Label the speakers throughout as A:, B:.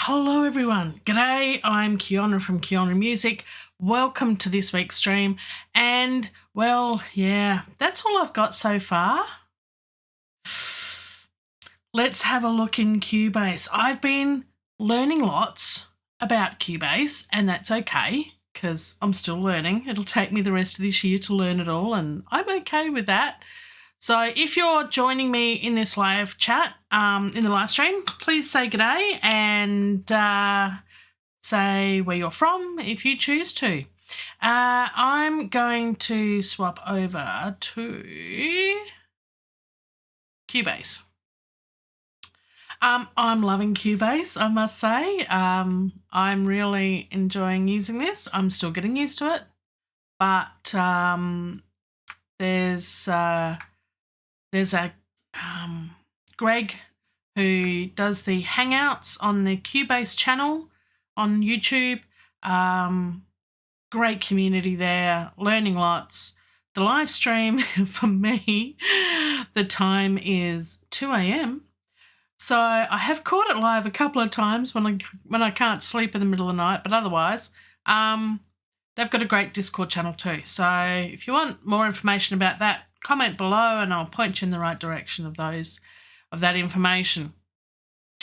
A: Hello everyone, g'day, I'm Keeonra from Keeonra Music. Welcome to this week's stream, and well, yeah, that's all I've got so far. Let's have a look in Cubase. I've been learning lots about Cubase, and that's okay because I'm still learning. It'll take me the rest of this year to learn it all, and I'm okay with that. So if you're joining me in this live chat, in the live stream, please say g'day and say where you're from if you choose to. I'm going to swap over to Cubase. I'm loving Cubase, I must say. I'm really enjoying using this. I'm still getting used to it, but there's a Greg who does the Hangouts on the Cubase channel on YouTube. Great community there, learning lots. The live stream for me, the time is 2 a.m. So I have caught it live a couple of times when I can't sleep in the middle of the night, but otherwise, they've got a great Discord channel too. So if you want more information about that, comment below and I'll point you in the right direction of that information.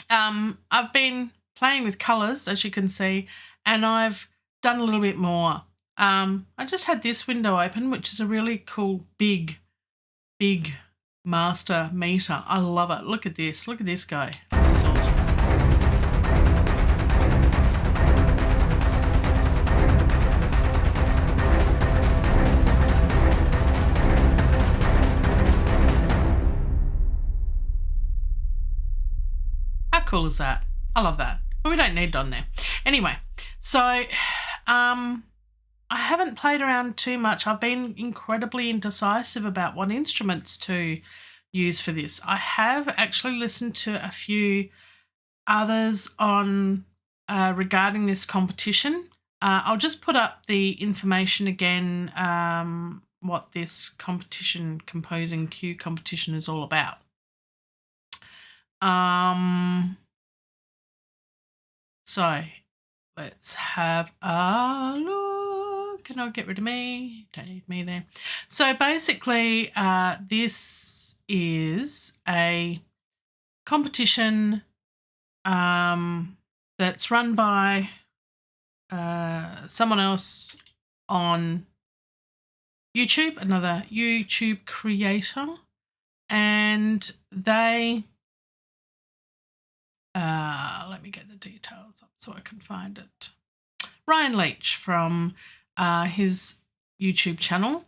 A: I've been playing with colours, as you can see, and I've done a little bit more. I just had this window open, which is a really cool big master meter. I love it. Look at this. Look at this guy. This is awesome. How cool is that? I love that. But we don't need it on there. Anyway, so I haven't played around too much. I've been incredibly indecisive about what instruments to use for this. I have actually listened to a few others on regarding this competition. I'll just put up the information again, what this competition, Composing Q competition, is all about. So let's have a look. And I'll get rid of me. Don't need me there. So basically, this is a competition that's run by someone else on YouTube, another YouTube creator, and they let me get the details up so I can find it. Ryan Leach from his YouTube channel,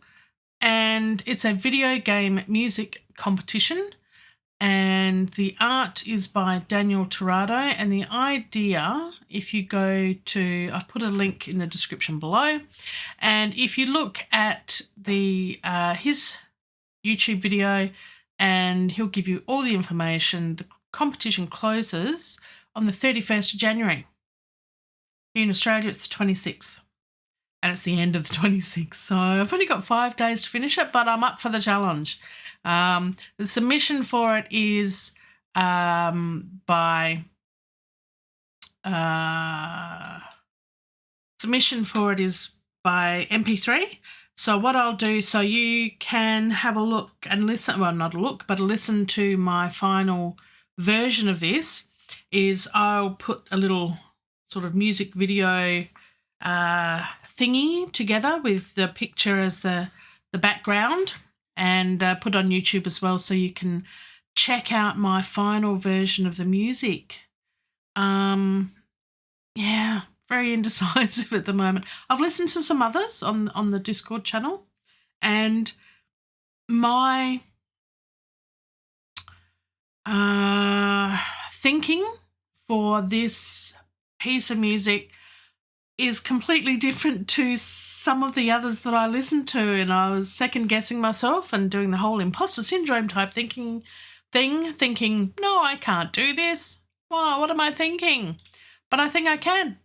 A: and it's a video game music competition, and the art is by Terrado, and the idea, if you go to, I've put a link in the description below, and if you look at the his YouTube video, and he'll give you all the information. The competition closes on the 31st of January. Here in Australia, it's the 26th. And it's the end of the 26th. So I've only got 5 days to finish it, but I'm up for the challenge. The submission for it is by MP3. So what I'll do, so you can have a look and listen, well, not a look, but listen to my final version of this, is I'll put a little sort of music video thingy together with the picture as the background, and put on YouTube as well, so you can check out my final version of the music. Yeah, very indecisive at the moment. I've listened to some others on the Discord channel, and my thinking for this piece of music is completely different to some of the others that I listened to, and I was second guessing myself and doing the whole imposter syndrome type thinking, no, I can't do this. Wow, what am I thinking? But I think I can.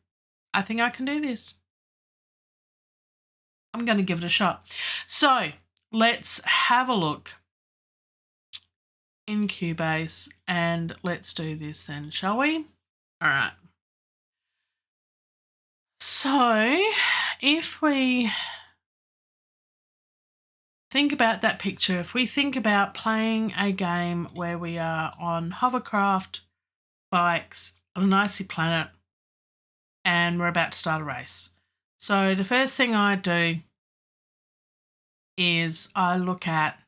A: I think I can do this. I'm going to give it a shot. So let's have a look in Cubase and let's do this then, shall we? All right. So if we think about that picture, if we think about playing a game where we are on hovercraft bikes on an icy planet and we're about to start a race. So the first thing I do is I look at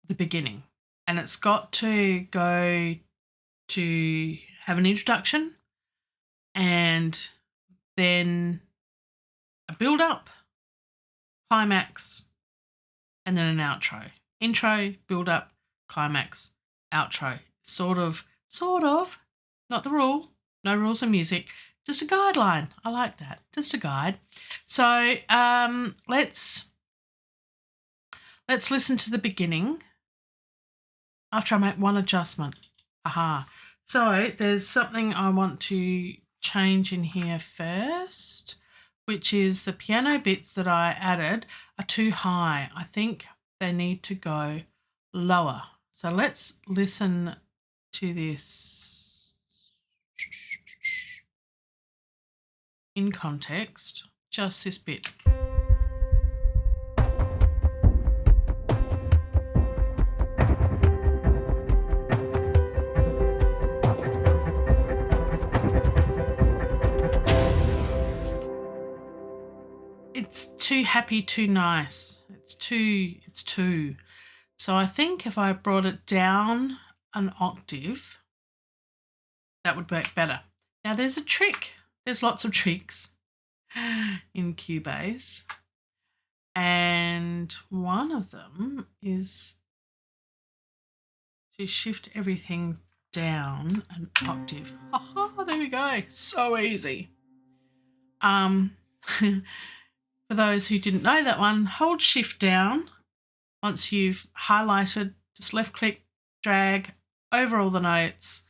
A: the beginning, and it's got to go to have an introduction and then a build up, climax, and then an outro. Intro, build up, climax, outro. Sort of, not the rule, no rules in music, just a guideline. I like that, just a guide. So let's listen to the beginning after I make one adjustment. Aha. So there's something I want to change in here first, which is the piano bits that I added are too high. I think they need to go lower. So let's listen to this in context, just this bit. It's too happy, too nice. It's too. So I think if I brought it down an octave, that would work better. Now there's a trick. There's lots of tricks in Cubase. And one of them is to shift everything down an octave. Oh, there we go. So easy. For those who didn't know that one, hold shift down. Once you've highlighted, just left click, drag over all the notes.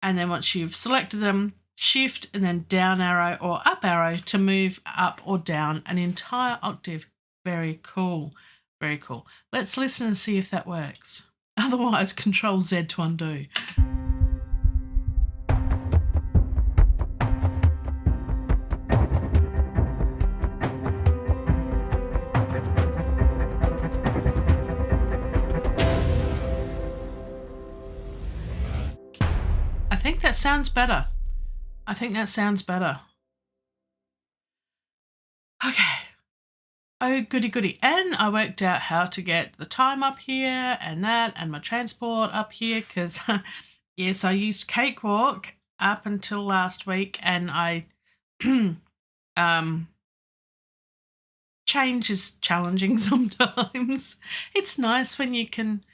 A: And then once you've selected them, shift and then down arrow or up arrow to move up or down an entire octave. Very cool. Very cool. Let's listen and see if that works. Otherwise, Control Z to undo. I think that sounds better. Okay. Oh, goody goody. And I worked out how to get the time up here and that and my transport up here because, yes, I used Cakewalk up until last week and I change is challenging sometimes. It's nice when you can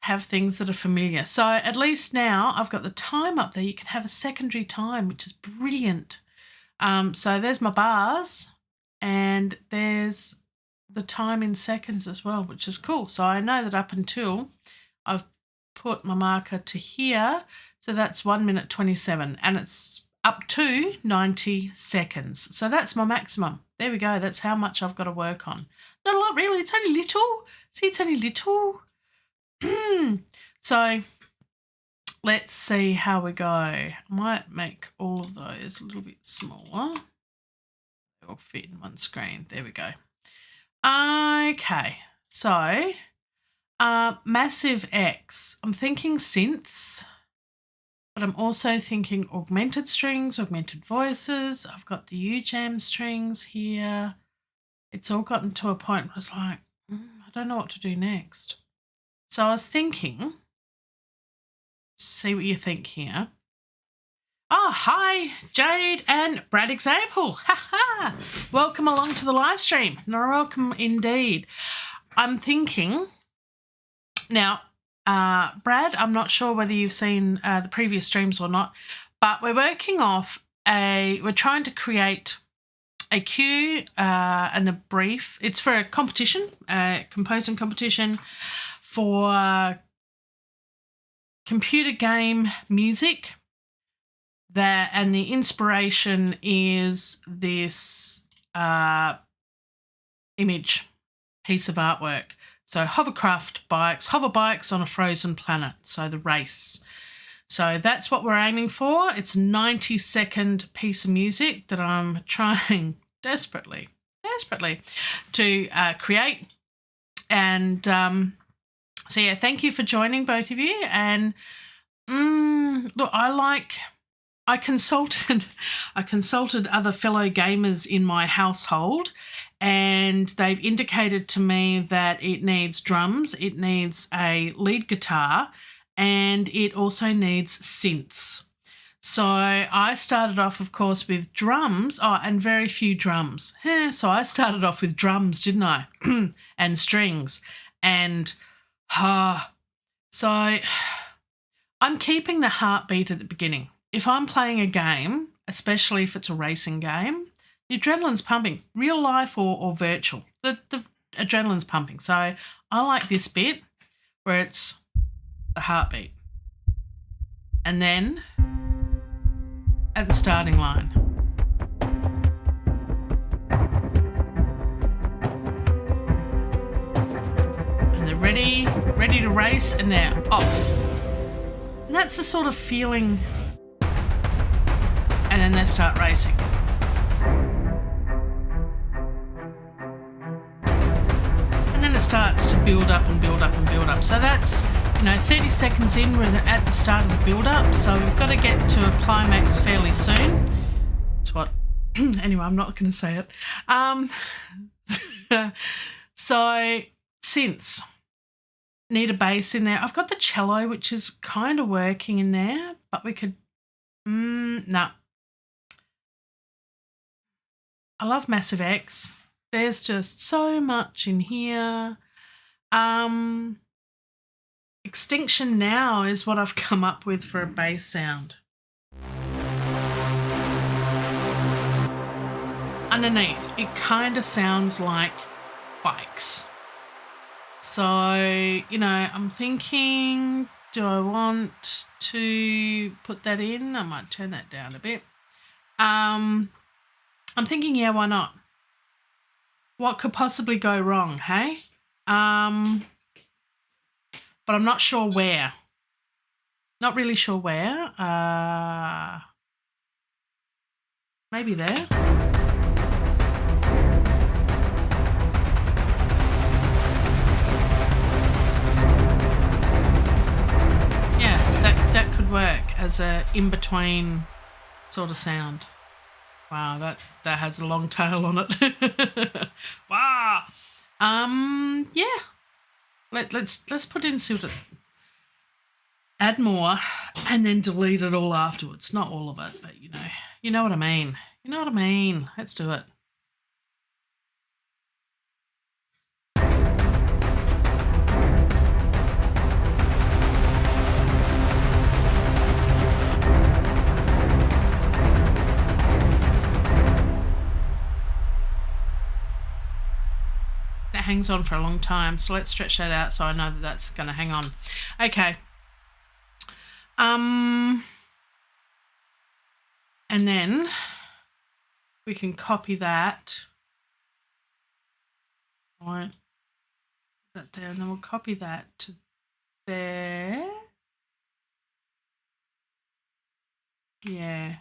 A: have things that are familiar. So at least now I've got the time up there. You can have a secondary time, which is brilliant. So there's my bars and there's the time in seconds as well, which is cool. So I know that up until I've put my marker to here, so that's 1 minute 27 and it's up to 90 seconds. So that's my maximum. There we go. That's how much I've got to work on. Not a lot really. It's only little. See, it's only little. So let's see how we go. I might make all of those a little bit smaller. They'll fit in one screen. There we go. Okay, so Massive X. I'm thinking synths, but I'm also thinking augmented strings, augmented voices. I've got the UJAM strings here. It's all gotten to a point where I was like, I don't know what to do next. So I was thinking, see what you think here. Oh, hi, Jade and Brad Example. Ha. Welcome along to the live stream. No, welcome indeed. I'm thinking, now, Brad, I'm not sure whether you've seen the previous streams or not, but we're working off we're trying to create a cue and a brief. It's for a competition, composing competition for computer game music. And the inspiration is this image piece of artwork. So hover bikes on a frozen planet. So the race. So that's what we're aiming for. It's a 90-second piece of music that I'm trying desperately to create. And so, yeah, thank you for joining, both of you. And look, I consulted other fellow gamers in my household, and they've indicated to me that it needs drums, it needs a lead guitar, and it also needs synths. So I started off, of course, with drums. and very few drums. So I started off with drums, didn't I? And strings. And so I'm keeping the heartbeat at the beginning. If I'm playing a game, especially if it's a racing game, the adrenaline's pumping, real life or virtual. The adrenaline's pumping. So I like this bit where it's the heartbeat. And then at the starting line. And they're ready to race, and they're off. And that's the sort of feeling. And then they start racing. And then it starts to build up and build up and build up. So that's, 30 seconds in, we're at the start of the build up. So we've got to get to a climax fairly soon. That's what, anyway, I'm not going to say it. So synths. Need a bass in there. I've got the cello, which is kind of working in there, but we could, no. I love Massive X. There's just so much in here. Extinction Now is what I've come up with for a bass sound. Underneath, it kind of sounds like bikes. So, I'm thinking, do I want to put that in? I might turn that down a bit. I'm thinking, yeah, why not? What could possibly go wrong, hey? But I'm not sure where. Not really sure where. Maybe there. Yeah, that could work as a in-between sort of sound. Wow, that has a long tail on it. Wow. Yeah. Let's put in sort of add more and then delete it all afterwards. Not all of it, but you know what I mean. You know what I mean. Let's do it. Hangs on for a long time, so let's stretch that out so I know that that's going to hang on. Okay. And then we can copy that. All right. That there, and then we'll copy that to there. Yeah.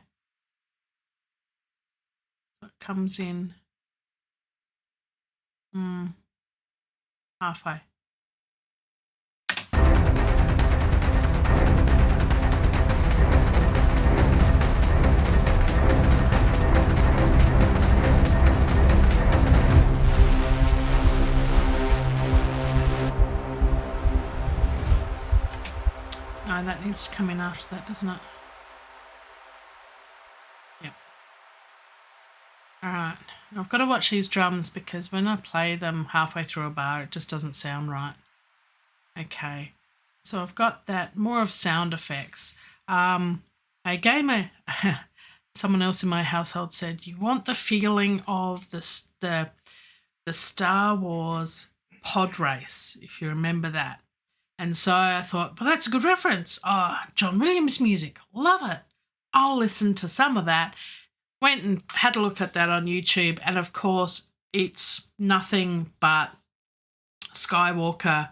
A: So it comes in. Halfway. No, that needs to come in after that, doesn't it? Yep. All right. I've got to watch these drums because when I play them halfway through a bar, it just doesn't sound right. Okay. So I've got that, more of sound effects. A gamer, someone else in my household said, you want the feeling of the Star Wars pod race, if you remember that. And so I thought, well, that's a good reference. Oh, John Williams music, love it. I'll listen to some of that. Went and had a look at that on YouTube, and of course it's nothing but Skywalker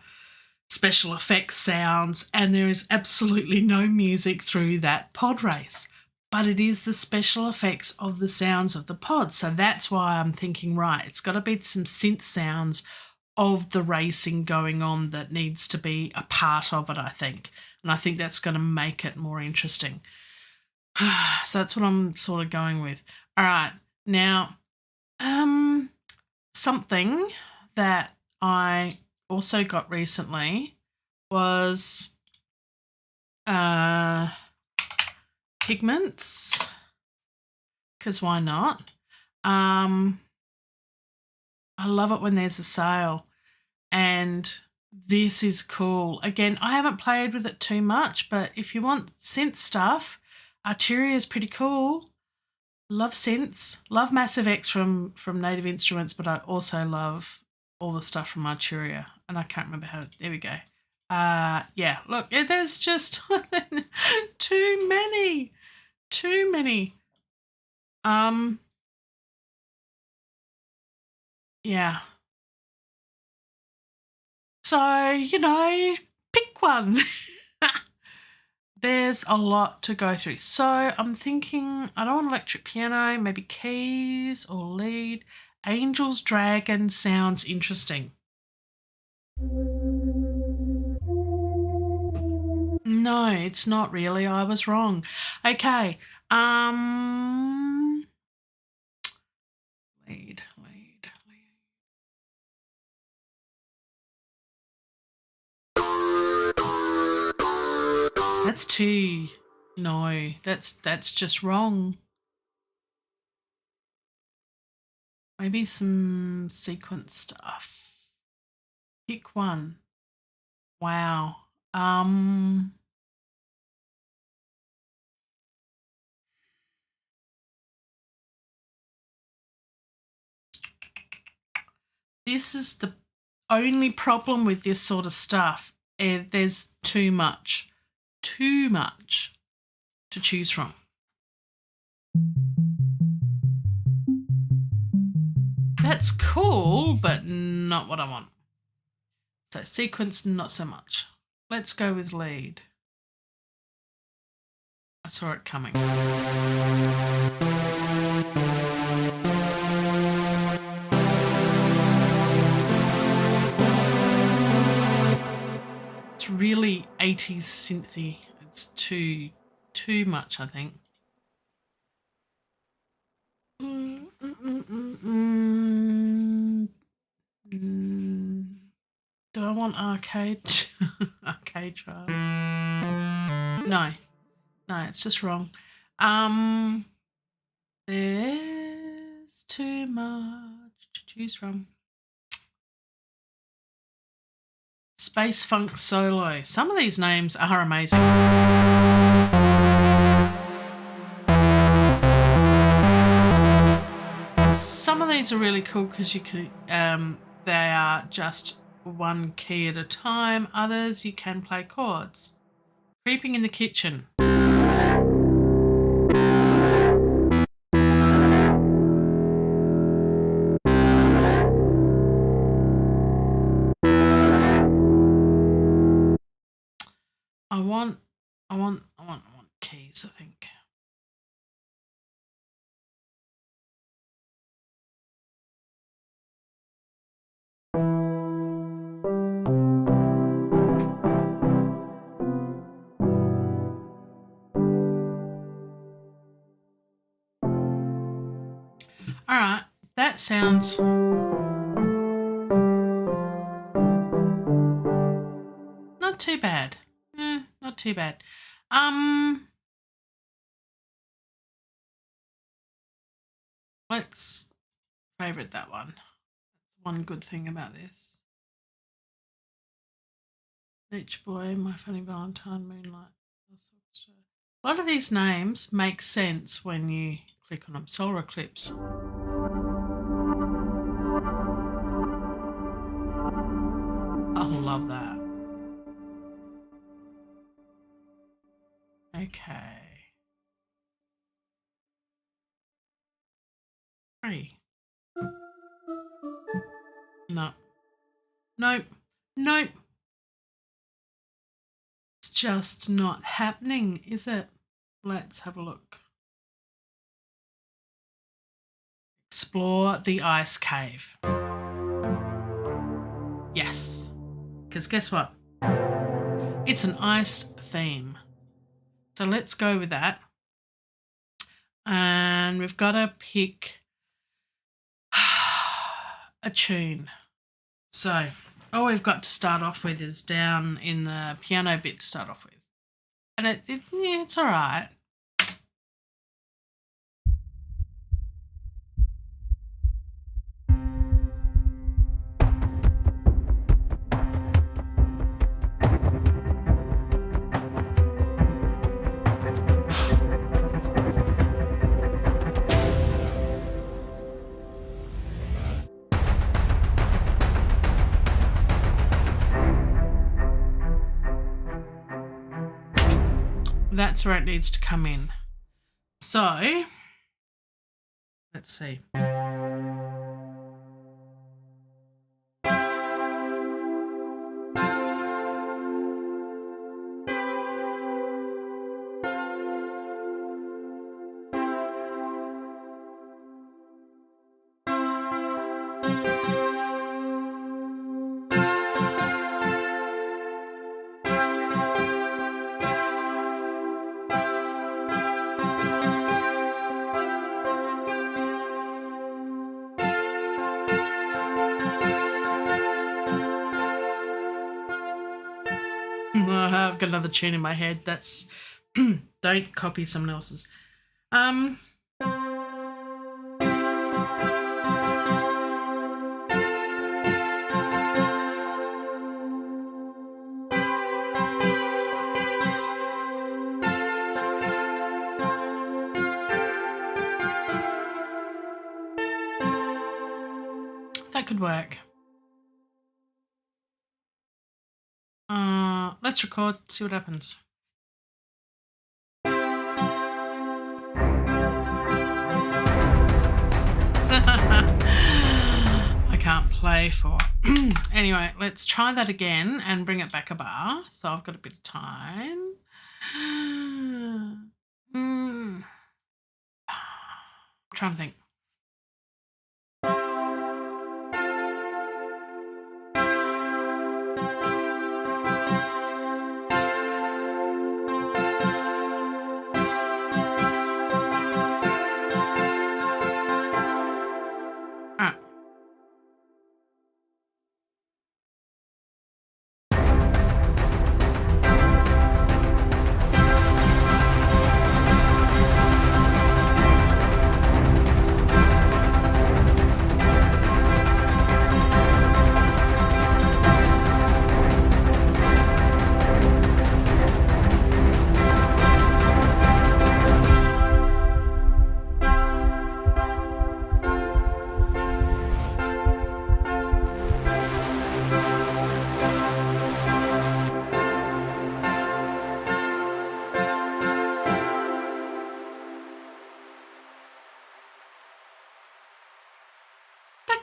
A: special effects sounds, and there is absolutely no music through that pod race. But it is the special effects of the sounds of the pod. So that's why I'm thinking, right, it's got to be some synth sounds of the racing going on that needs to be a part of it, I think. And I think that's going to make it more interesting. So that's what I'm sort of going with. All right. Now, something that I also got recently was pigments, because why not? I love it when there's a sale, and this is cool. Again, I haven't played with it too much, but if you want synth stuff, Arturia is pretty cool. Love synths, love Massive X from Native Instruments, but I also love all the stuff from Arturia, and I can't remember how. There we go. Yeah, look, there's just too many. Yeah. So, pick one. There's a lot to go through. So I'm thinking, I don't want electric piano, maybe keys or lead. Angels, Dragon sounds interesting. No, it's not really. I was wrong. Okay. Lead. That's two. No, that's just wrong. Maybe some sequence stuff. Pick one. Wow. This is the only problem with this sort of stuff. There's too much to choose from. That's cool, but not what I want. So sequence, not so much. Let's go with lead. I saw it coming. It's really 80s synthy. It's too much, I think. Do I want arcade? Arcade trials? No, it's just wrong. There's too much to choose from. Space Funk Solo. Some of these names are amazing. Some of these are really cool because you could, they are just one key at a time. Others you can play chords. Creeping in the Kitchen. I want keys, I think. All right, that sounds not too bad. Not too bad. Let's favorite that one. One good thing about this. Leach Boy, My Funny Valentine, Moonlight. A lot of these names make sense when you click on them. Solar Eclipse. I love that. Okay. 3. No. Nope. just not happening, is it? Let's have a look. Explore the ice cave. Yes, because guess what? It's an ice theme. So let's go with that. And we've got to pick a tune. So all we've got to start off with is down in the piano bit to start off with. And it's all right. That's where it needs to come in. So, let's see. I've got another tune in my head. That's don't copy someone else's. That could work. Let's record, see what happens. I can't play for. Anyway, let's try that again and bring it back a bar. So I've got a bit of time. I'm trying to think.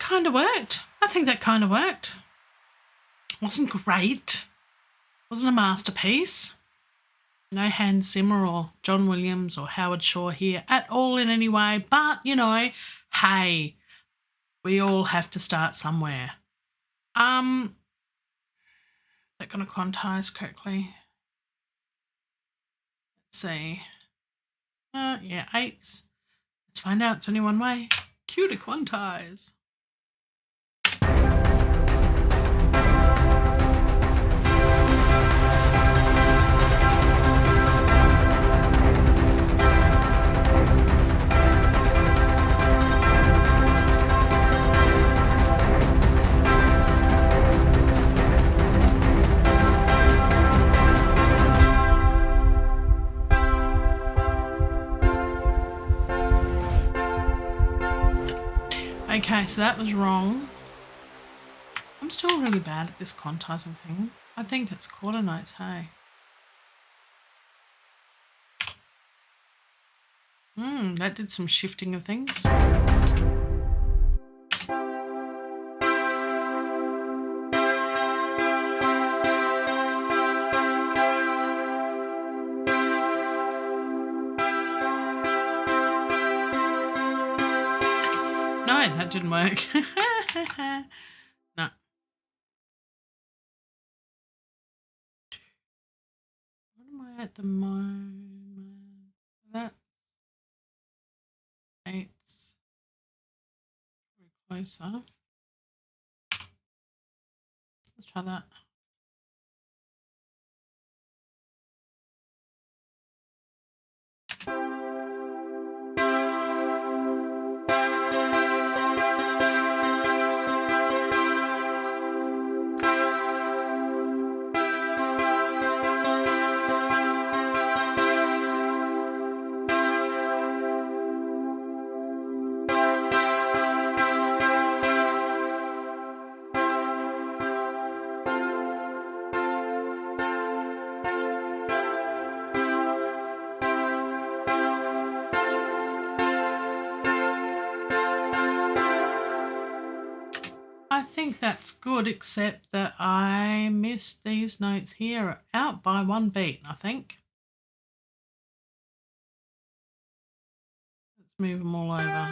A: Kind of worked. I think that kind of worked. Wasn't great. Wasn't a masterpiece. No Hans Zimmer or John Williams or Howard Shore here at all in any way. But, you know, hey, we all have to start somewhere. Is that going to quantize correctly? Let's see. Yeah, 8s. Let's find out. It's only one way. Cue to quantize. Okay, so that was wrong. I'm still really bad at this quantizing thing. I think it's quarter notes, hey. That did some shifting of things. No, that didn't work. No. What am I at the moment? That's 8. Closer. Let's try that. I think that's good, except that I missed these notes here out by 1 beat, I think. Let's move them all over.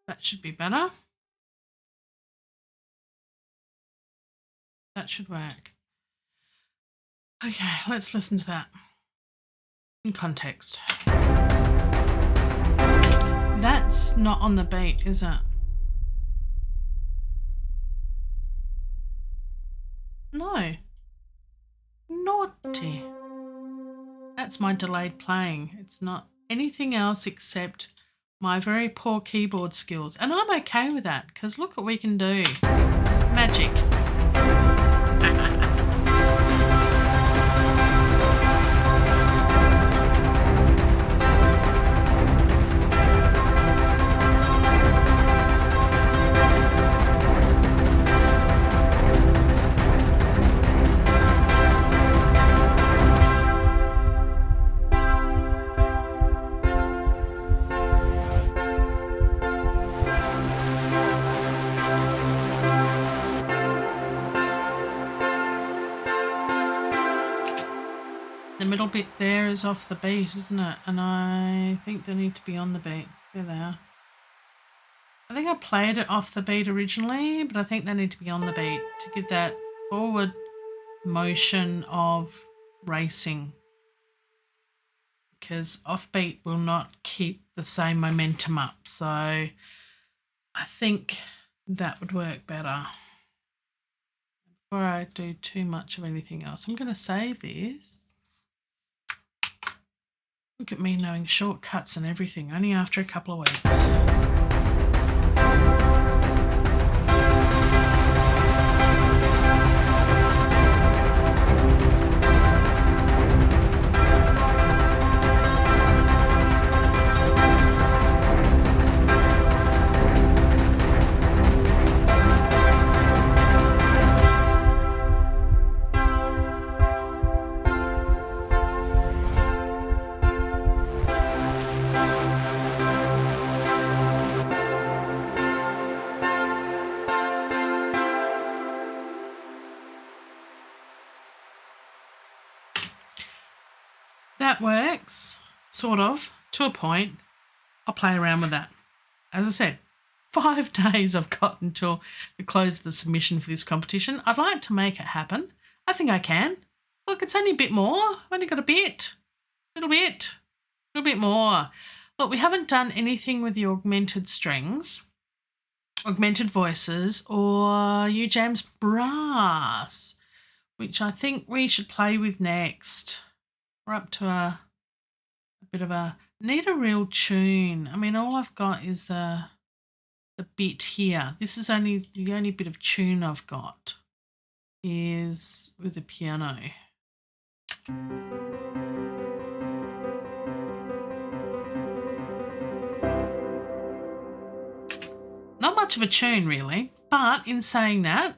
A: That should be better. That should work. Okay, let's listen to that in context. That's not on the beat, is it? No. Naughty. That's my delayed playing. It's not anything else except my very poor keyboard skills. And I'm okay with that, because look what we can do. Magic. The middle bit there is off the beat, isn't it? And I think they need to be on the beat. There they are. I think I played it off the beat originally, but I think they need to be on the beat to give that forward motion of racing. Because off beat will not keep the same momentum up. So I think that would work better. Before I do too much of anything else, I'm going to save this. Look at me knowing shortcuts and everything, only after a couple of weeks. That works, sort of, to a point. I'll play around with that. As I said, 5 days I've got until the close of the submission for this competition. I'd like to make it happen. I think I can. Look, it's only a bit more. I've only got a bit. Little bit more. Look, we haven't done anything with the augmented strings, augmented voices, or UJam's brass, which I think we should play with next. We're up to a bit of a, need a real tune. I mean, all I've got is the bit here. This is only the only bit of tune I've got is with the piano. Not much of a tune really, but in saying that,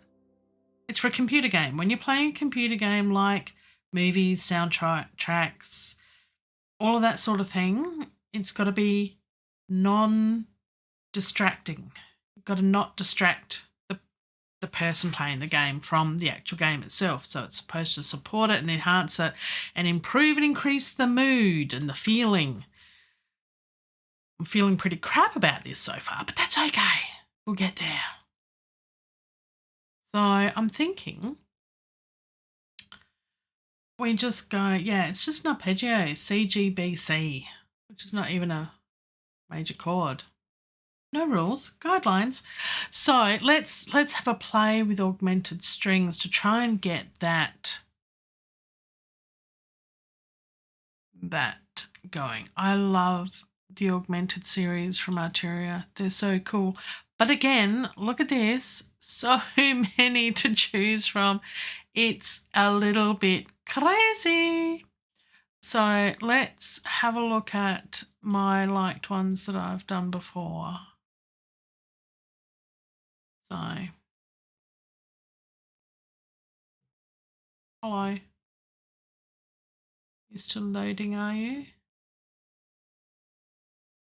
A: it's for a computer game. When you're playing a computer game like movies, soundtracks, all of that sort of thing, it's got to be non-distracting. You've got to not distract the person playing the game from the actual game itself. So it's supposed to support it and enhance it and improve and increase the mood and the feeling. I'm feeling pretty crap about this so far, but that's okay. We'll get there. So I'm thinking we just go, yeah, it's just an arpeggio, C, G, B, C, which is not even a major chord. No rules, guidelines. So let's have a play with augmented strings to try and get that going. I love the augmented series from Arturia. They're so cool. But again, look at this. So many to choose from. It's a little bit crazy. So let's have a look at my liked ones that I've done before. So, hello. You're still loading, are you?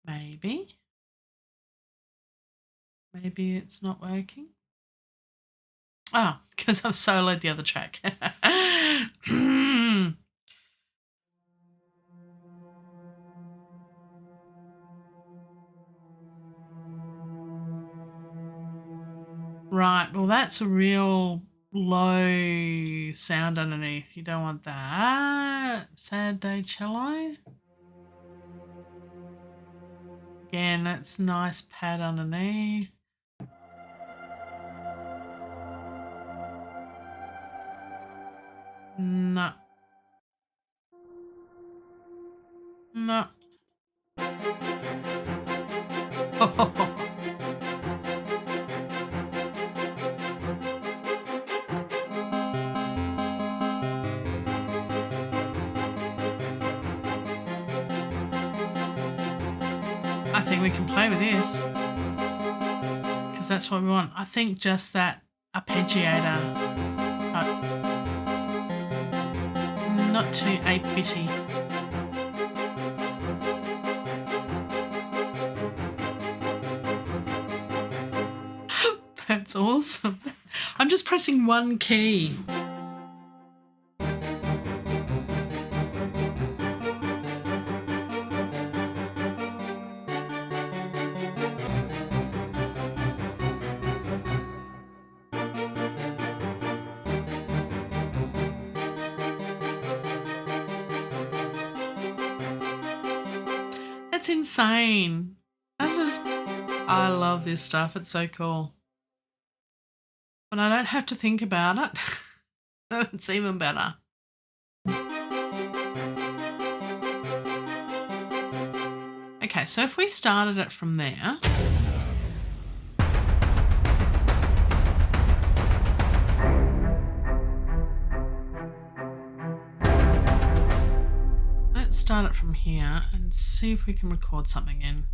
A: Maybe. Maybe it's not working. Oh, because I've soloed the other track. Right, well, that's a real low sound underneath. You don't want that. Sad Day Cello. Again, that's nice pad underneath. No. No. I think we can play with this because that's what we want. I think just that arpeggiator, not too 8-bitty. That's awesome. I'm just pressing one key. That's insane. That's just, I love this stuff. It's so cool. When I don't have to think about it, it's even better. Okay, so if we started it from there. Let's start it from here and see if we can record something in.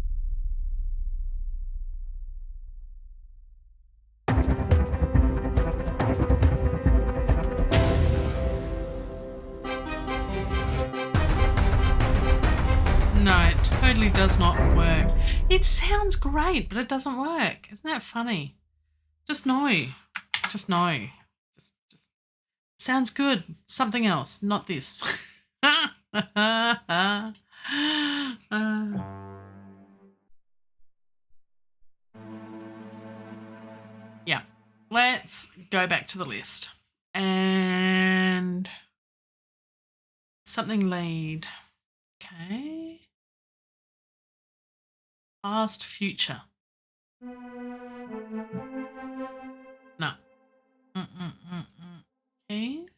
A: No, it totally does not work. It sounds great, but it doesn't work. Isn't that funny? Just no. Just no. Just sounds good. Something else, not this. Yeah. Let's go back to the list. And something lead. Okay. Past, future. No. Keys.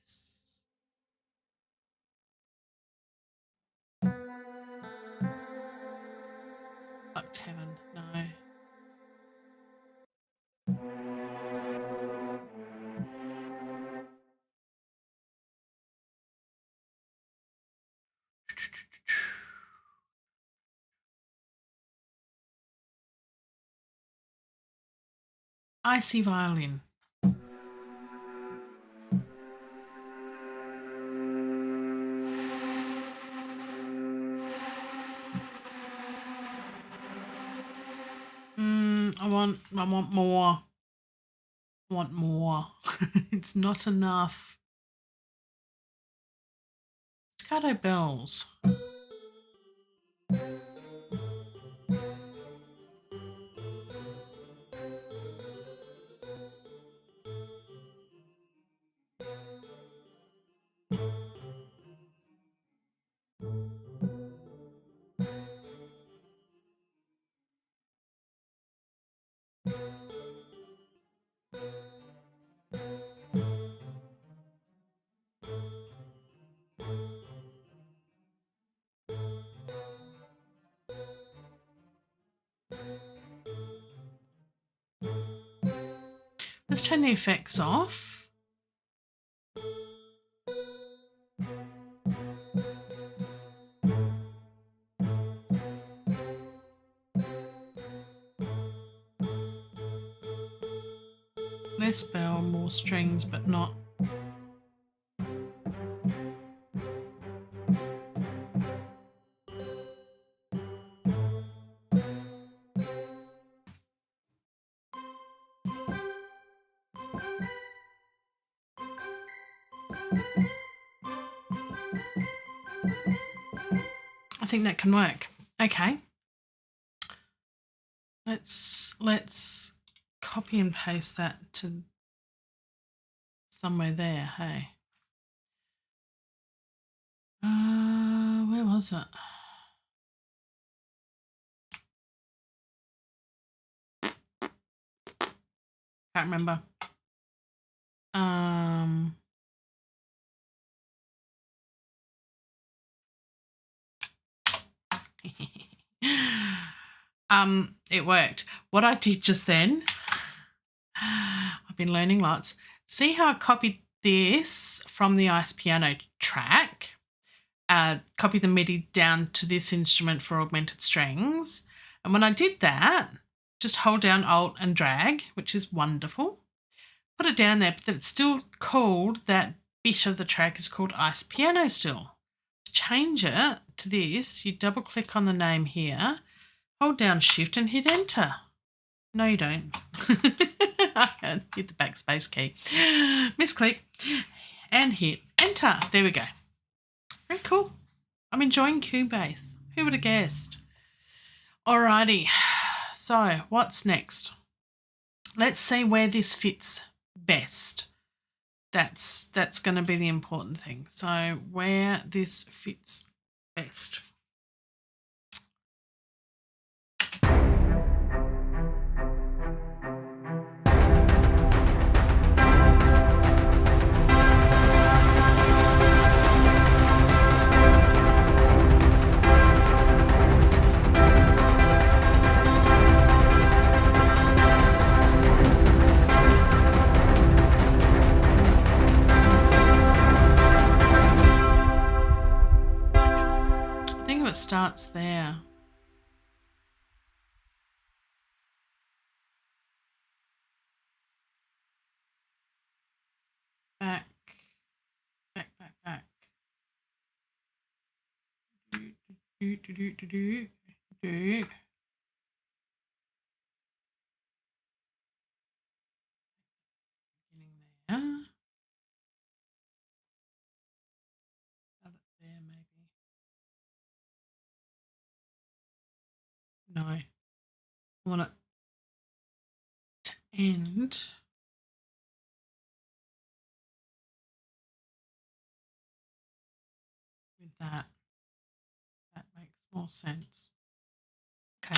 A: Fucked heaven. No. Icy violin. I want more. I want more. It's not enough. Staccato bells. Let's turn the effects off. Less bell, more strings, but not. I think that can work. Okay. Let's copy and paste that to somewhere there, hey. Where was it? Can't remember. It worked. What I did just then, I've been learning lots. See how I copied this from the Ice Piano track, copied the MIDI down to this instrument for augmented strings. And when I did that, just hold down Alt and drag, which is wonderful. Put it down there, but it's still called, that bit of the track is called Ice Piano still. To change it to this, you double click on the name here, hold down Shift and hit Enter. No, you don't. Hit the backspace key. Misclick and hit Enter. There we go. Very cool. I'm enjoying Cubase. Who would have guessed? Alrighty. So what's next? Let's see where this fits best. That's going to be the important thing. So where this fits best. It starts there. Back. Do. Beginning there. Have it there, maybe. No. I want it to end with that. That makes more sense. Okay.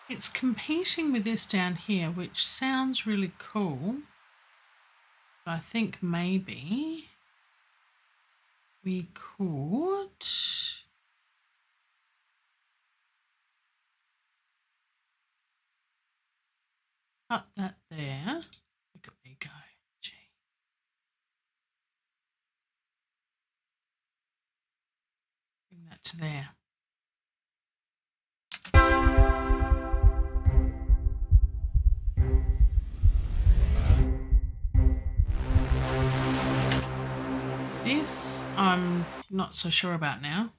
A: It's competing with this down here, which sounds really cool. But I think maybe we could cut that there. Look at me go. Gee. Bring that to there. This I'm not so sure about now.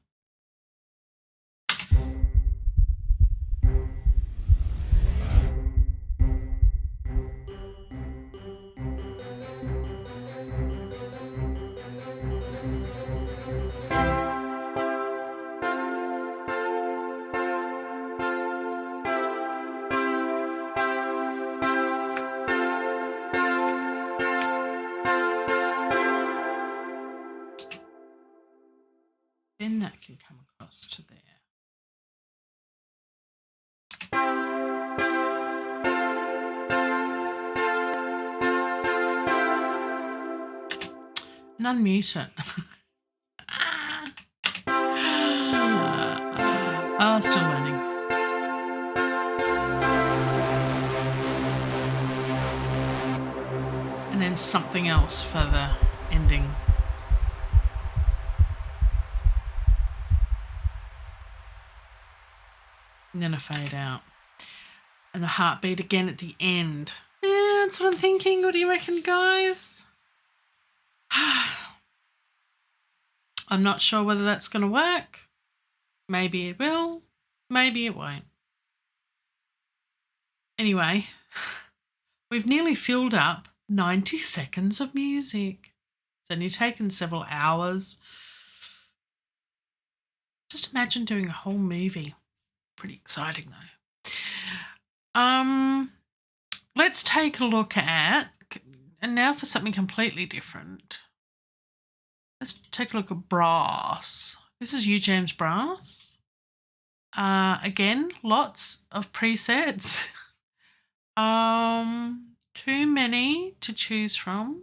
A: Then that and unmute it. Oh, still learning. And then something else for the ending. And then a fade out. And a heartbeat again at the end. Yeah, that's what I'm thinking. What do you reckon, guys? I'm not sure whether that's going to work. Maybe it will. Maybe it won't. Anyway, we've nearly filled up 90 seconds of music. It's only taken several hours. Just imagine doing a whole movie. Pretty exciting though. Let's take a look at, and now for something completely different. Let's take a look at brass. This is UJam's brass. Again, lots of presets. Too many to choose from.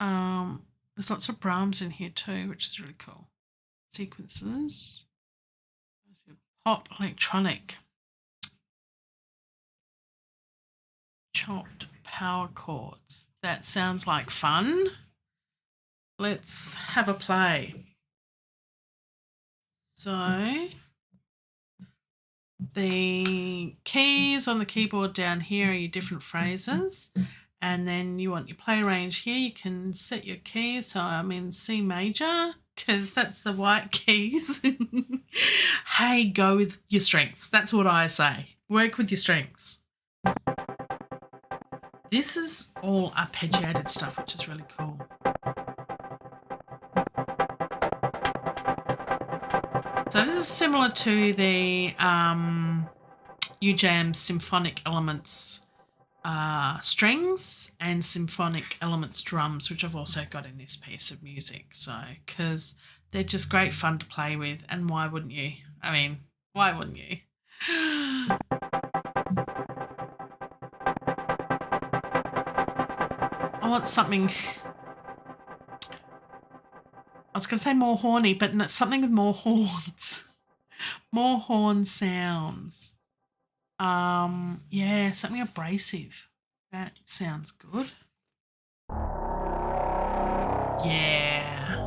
A: There's lots of Brahms in here too, which is really cool. Sequences. Pop electronic. Chopped power chords. That sounds like fun. Let's have a play. So the keys on the keyboard down here are your different phrases, and then you want your play range here. You can set your keys. So I'm in C major because that's the white keys. Hey, go with your strengths. That's what I say. Work with your strengths. This is all arpeggiated stuff, which is really cool. So this is similar to the UJam symphonic elements strings and symphonic elements drums, which I've also got in this piece of music. So, because they're just great fun to play with, and why wouldn't you? I mean, why wouldn't you? I want something, I was going to say more horny, but something with more horns. More horn sounds. Yeah, something abrasive. That sounds good. Yeah.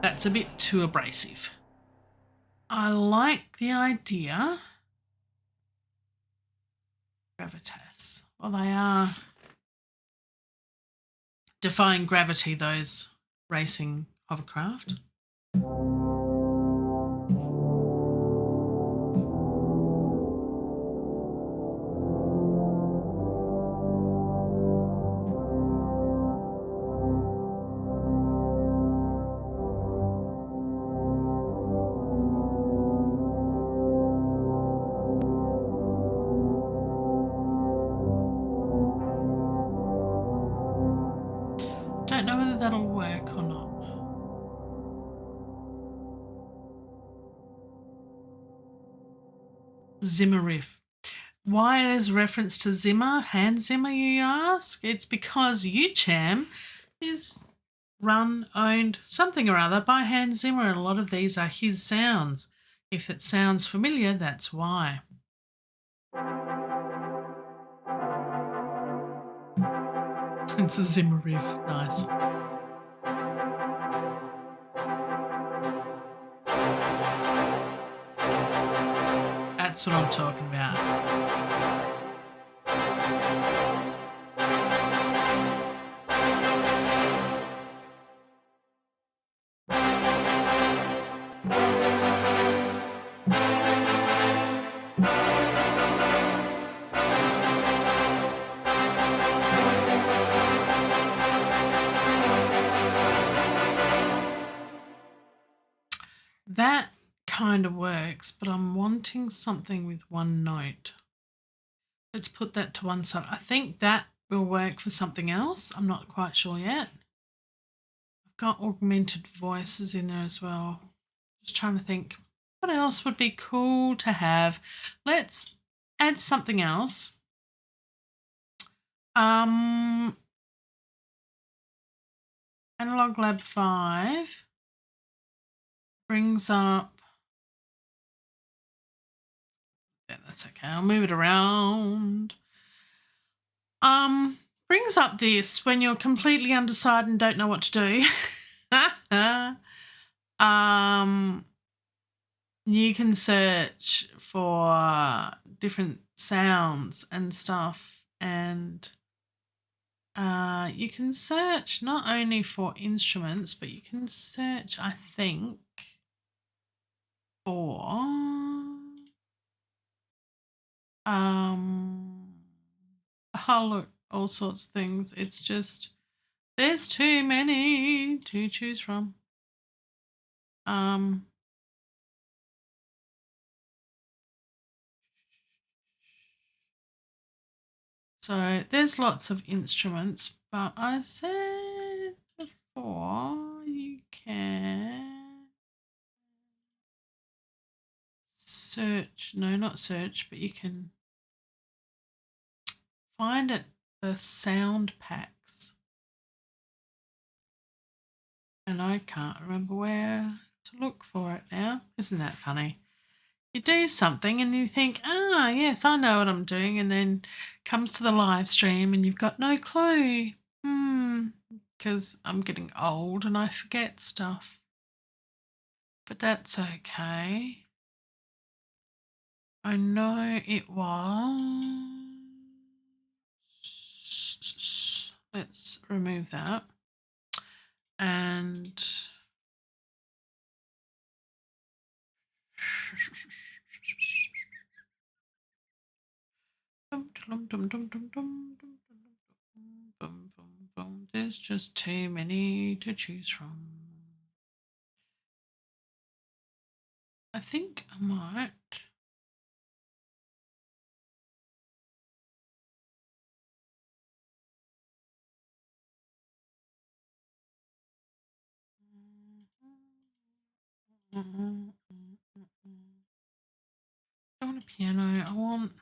A: That's a bit too abrasive. I like the idea. Gravitas. Well, they are defying gravity, those racing hovercraft. Don't know whether that'll work or not. Zimmer riff. Why there's reference to Zimmer, Hans Zimmer, you ask? It's because UJam is run, owned, something or other by Hans Zimmer, and a lot of these are his sounds. If it sounds familiar, that's why. It's a Zimmer riff. Nice. That's what I'm talking about. That kind of works, but I'm wanting something with one note. let's put that to one side. I think that will work for something else. I'm not quite sure yet. I've got augmented voices in there as well. Just trying to think what else would be cool to have. Let's add something else. Analog Lab 5 brings up, yeah, that's okay, I'll move it around. Brings up this when you're completely undecided and don't know what to do. You can search for different sounds and stuff, and you can search not only for instruments, but you can search, I think, for oh look, all sorts of things. It's just there's too many to choose from. So there's lots of instruments, but I said before you can search, no, not search, but you can find it, the sound packs. And I can't remember where to look for it now. Isn't that funny? You do something and you think, yes, I know what I'm doing, and then comes to the live stream and you've got no clue. Because I'm getting old and I forget stuff. But that's okay. I know it was. Let's remove that. And there's just too many to choose from. I think I might. I don't want a piano. I want.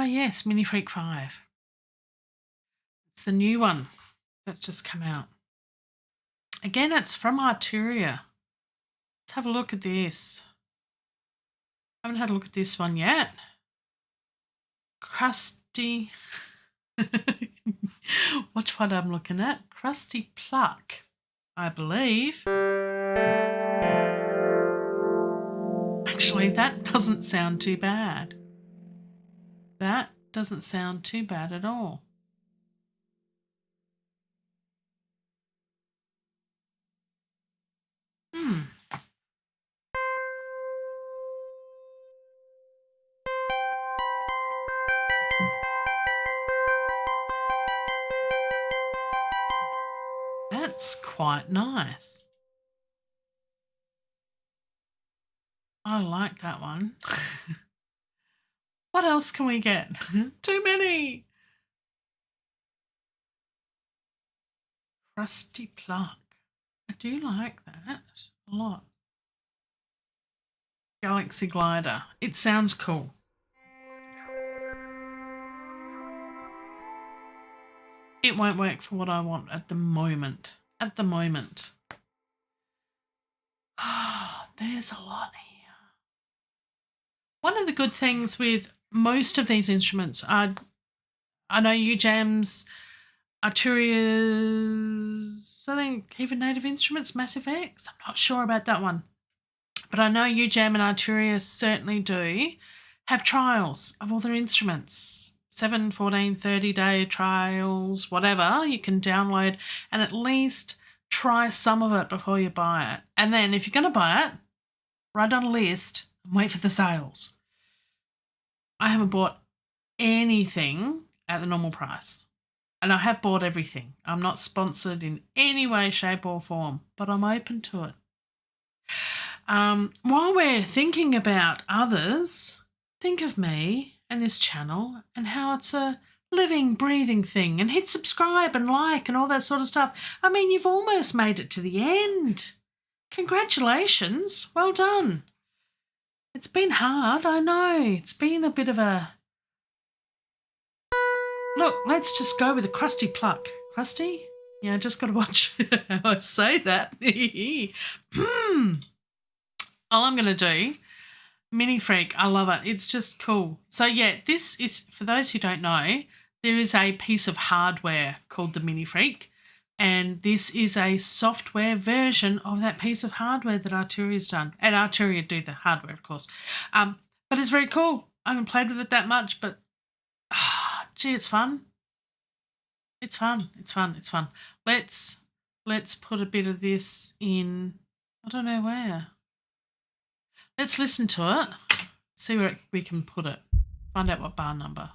A: Yes, Mini Freak 5. It's the new one that's just come out. Again, it's from Arturia. Let's have a look at this. I haven't had a look at this one yet. Crusty. Watch what I'm looking at. Crusty Pluck, I believe. Actually, that doesn't sound too bad. That doesn't sound too bad at all. That's quite nice. I like that one. What else can we get? Too many. Crusty Pluck. I do like that a lot. Galaxy Glider. It sounds cool. It won't work for what I want at the moment. At the moment. There's a lot here. One of the good things with most of these instruments are, I know UJAM's, Arturia's, I think even Native Instruments, Massive X. I'm not sure about that one. But I know UJAM and Arturia certainly do have trials of all their instruments. 7, 14, 30-day trials, whatever, you can download and at least try some of it before you buy it. And then if you're going to buy it, write on a list and wait for the sales. I haven't bought anything at the normal price. And I have bought everything. I'm not sponsored in any way, shape or form, but I'm open to it. While we're thinking about others, think of me and this channel and how it's a living, breathing thing, and hit subscribe and like and all that sort of stuff. I mean, you've almost made it to the end. Congratulations. Well done. It's been hard, I know. It's been a bit of a... Look, let's just go with a crusty pluck. Crusty? Yeah, I just got to watch how I say that. All I'm going to do, Mini Freak, I love it. It's just cool. So, yeah, this is, for those who don't know, there is a piece of hardware called the Mini Freak, and this is a software version of that piece of hardware that Arturia's done. And Arturia do the hardware, of course. But it's very cool. I haven't played with it that much, but, gee, it's fun. It's fun. It's fun. It's fun. Let's put a bit of this in, I don't know where. Let's listen to it, see where we can put it, find out what bar number.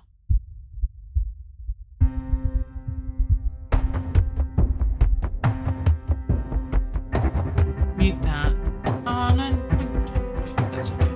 A: Mute that. Oh, no. That's okay.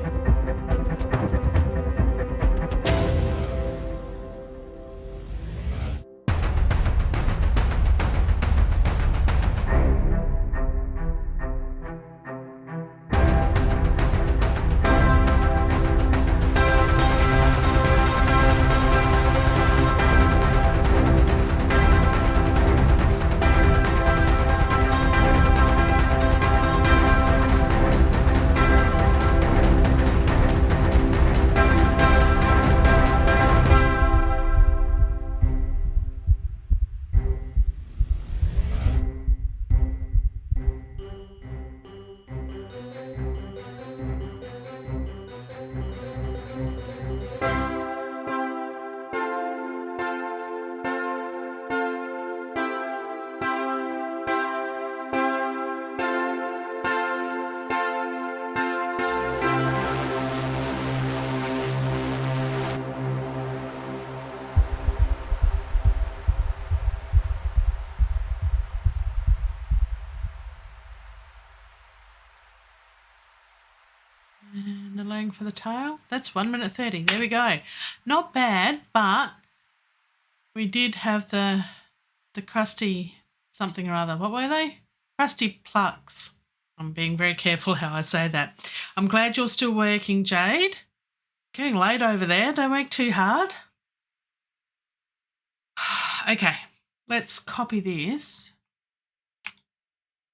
A: And a laying for the tail. That's 1 minute 30. There we go. Not bad, but we did have the crusty something or other. What were they? Crusty plucks. I'm being very careful how I say that. I'm glad you're still working, Jade. Getting late over there. Don't work too hard. Okay, let's copy this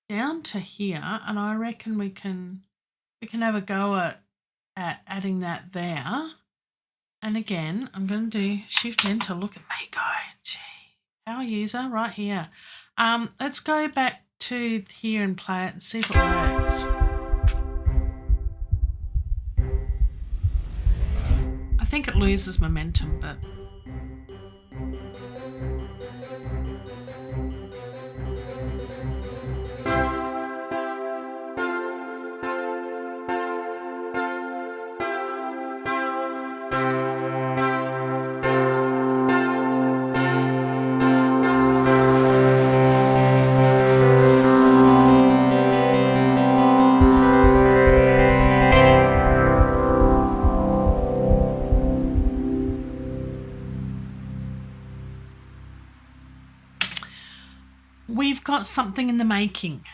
A: down to here, and I reckon we can have a go at adding that there. And again, I'm going to do Shift-Enter. Look at me go. Gee, power user right here. Let's go back to here and play it and see if it works. I think it loses momentum, but... We've got something in the making.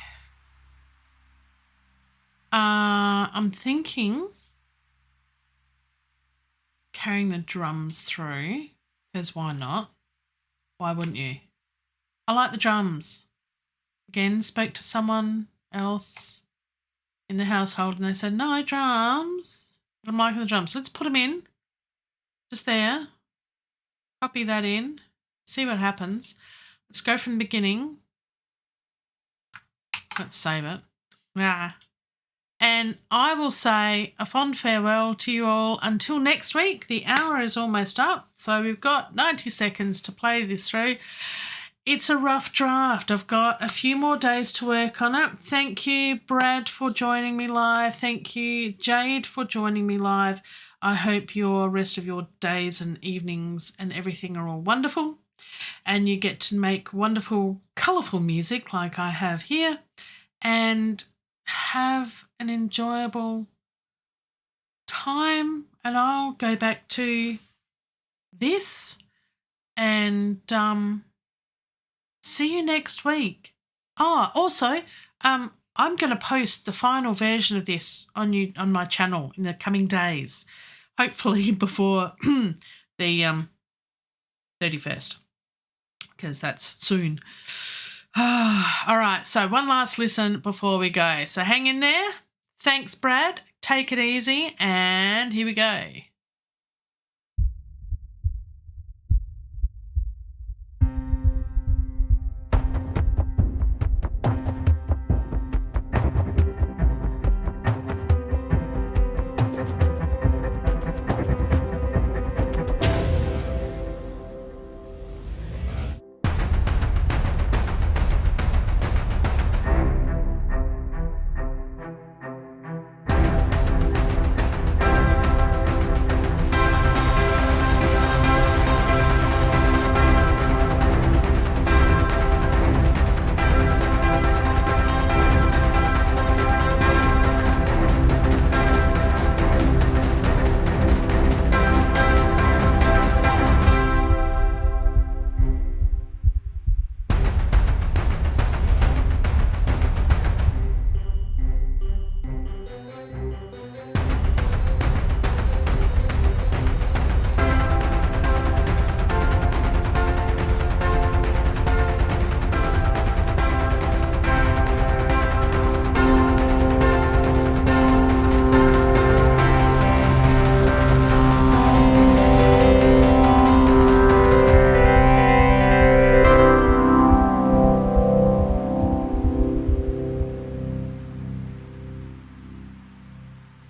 A: I'm thinking carrying the drums through, because why not? Why wouldn't you? I like the drums. Again, spoke to someone else in the household and they said, no drums. But I'm liking the drums. Let's put them in. Just there. Copy that in. See what happens. Let's go from the beginning. Let's save it. And I will say a fond farewell to you all until next week. The hour is almost up, so we've got 90 seconds to play this through. It's a rough draft. I've got a few more days to work on it. Thank you, Brad, for joining me live. Thank you, Jade, for joining me live. I hope your rest of your days and evenings and everything are all wonderful. and you get to make wonderful, colourful music like I have here and have an enjoyable time. And I'll go back to this and see you next week. Also, I'm going to post the final version of this on my channel in the coming days, hopefully before the 31st, because that's soon. All right, so one last listen before we go. So hang in there. Thanks, Brad. Take it easy, and here we go.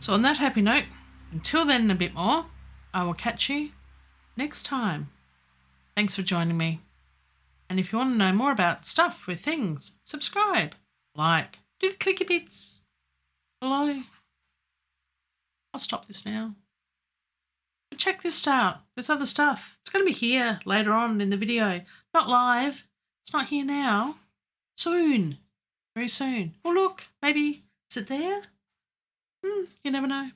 A: So on that happy note, until then and a bit more, I will catch you next time. Thanks for joining me. And if you want to know more about stuff with things, subscribe, like, do the clicky bits below. I'll stop this now. But check this out. There's other stuff. It's going to be here later on in the video. Not live. It's not here now. Soon. Very soon. Oh, look. Maybe. Is it there? You never know.